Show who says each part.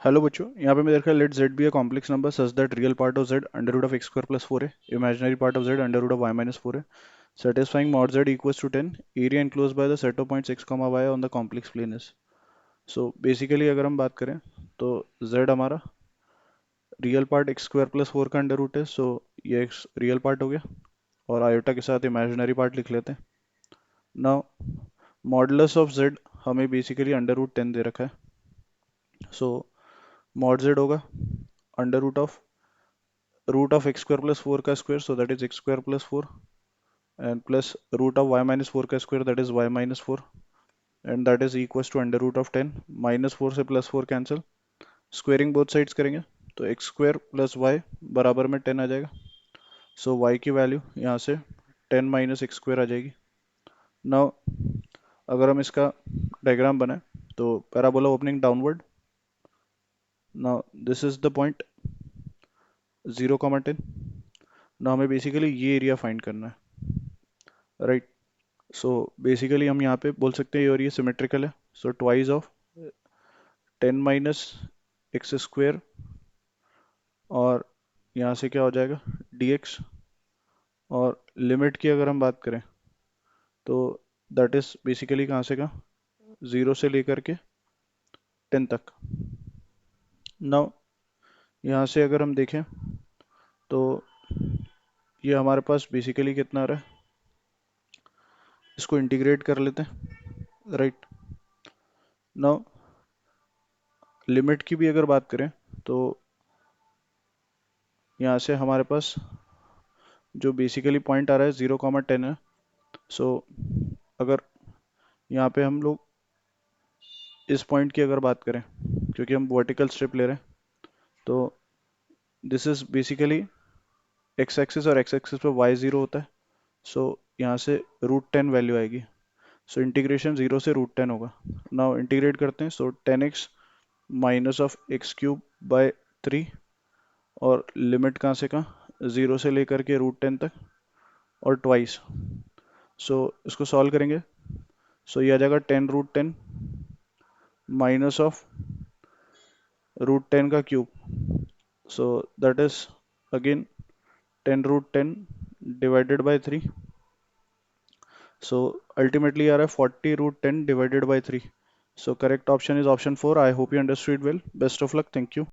Speaker 1: Hello बच्चों, यहाँ पे मैं देखा let z be a complex number such that real part of z under root of x square plus four है, imaginary part of z under root of y minus four है, satisfying mod z equals to 10, area enclose by the set of points x comma y on the complex plane is. So basically अगर हम बात करें तो z हमारा real part x square plus four का under root है, सो ये x real part हो गया और आयोटा के साथ इमेजिनरी पार्ट लिख लेते हैं। नाउ मॉडुलस ऑफ जेड हमें बेसिकली अंडर रूट 10 दे रखा है, सो मॉड जेड होगा under root of x square plus four का square, so that is x square plus four, and plus root of y minus four का square, that is y minus four, and that is equal to under root of 10। Minus four से plus four cancel, squaring both sides करेंगे तो x square plus Y बराबर में 10 आ जाएगा। सो Y की value यहाँ से 10 माइनस एक्स स्क्वायर आ जाएगी। नाउ अगर हम इसका डायग्राम बनाए तो parabola opening downward, now this is the point 0, 10। Now हमें बेसिकली ये एरिया फाइंड करना है, राइट। सो बेसिकली हम यहाँ पे बोल सकते हैं और ये सिमेट्रिकल है, so twice of 10 minus x square, और यहाँ से क्या हो जाएगा dx, और लिमिट की अगर हम बात करें तो दैट इज बेसिकली कहाँ से कहाँ, 0 से लेकर के 10 तक। नाउ यहाँ से अगर हम देखें तो ये हमारे पास बेसिकली कितना आ रहा है, इसको इंटीग्रेट कर लेते हैं, राइट। नाउ लिमिट की भी अगर बात करें तो यहाँ से हमारे पास जो बेसिकली पॉइंट आ रहा है 0, 10 है। सो अगर यहाँ पे हम लोग इस पॉइंट की अगर बात करें, क्योंकि हम वर्टिकल स्ट्रिप ले रहे हैं, तो this is basically x axis, और एक्स एक्सिस पे वाई जीरो होता है, सो यहाँ से √10 वैल्यू आएगी। सो इंटीग्रेशन 0 से √10 होगा। नाउ इंटीग्रेट करते हैं, सो 10x minus of x cube by 3, और लिमिट कहाँ से कहाँ, 0 से लेकर के √10 तक, और ट्वाइस। सो इसको सॉल्व करेंगे, सो ये आ जाएगा 10 √10 माइनस ऑफ √10 का cube, so that is again 10 √10 divided by 3। So ultimately आ रहा है 40 √10 divided by 3। So correct option is option 4। I hope you understood well. Best of luck, thank you.